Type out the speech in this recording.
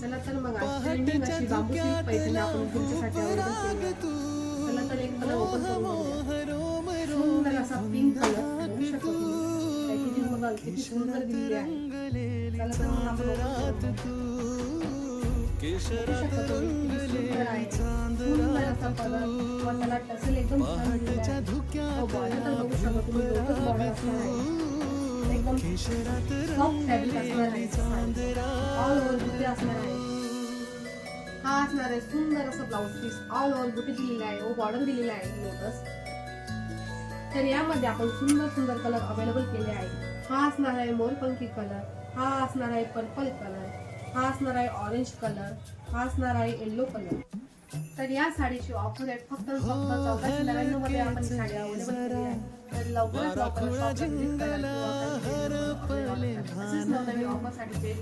चला तर मग आज ट्रेंडिंग अशी बांबू सिल्क पैठणी आपण तुमच्यासाठी अवेलेबल केली आहे. चला तर एक कलर ओपन करून बघूया. सुंदर असा पिंक कलर बघू शकतो तुम्ही. पॅकेजिंग बघाल किती सुंदर दिलेली आहे. चला तर मग आपण ओपन करू. बघू शकता तुम्ही किती सुंदर आहे. सुंदर असा कलर व त्याला टसल एकदम छान दिलेला आहे. बॉर्डर तर बघू शकता तुम्ही. लोटस बॉर्डर असणार आहे. एकदम सॉफ्ट फॅब्रिक असणार आहे. ऑल ओव्हर बुटी असणार आहे. हा असणार आहे सुंदर असं ब्लाउज पीस. ऑल ओव्हर बुटी दिलेला आहे व बॉर्डर दिलेला आहे लोटस. तर यामध्ये आपण सुंदर सुंदर कलर अवेलेबल केले आहे. हा असणार आहे मोरपंखी कलर, हा असणार आहे पर्पल कलर, हा असणार आहे ऑरेंज कलर, हा असणार आहे येलो कलर. तर या साडीची ऑफर आहे फक्त 1499 मध्ये आपण साडी अवेलेबल केली आहे. तर लवकरात लवकर शॉपला व्हिजिट करा किंवा असेच नवनवीन ऑफरसाठी पेज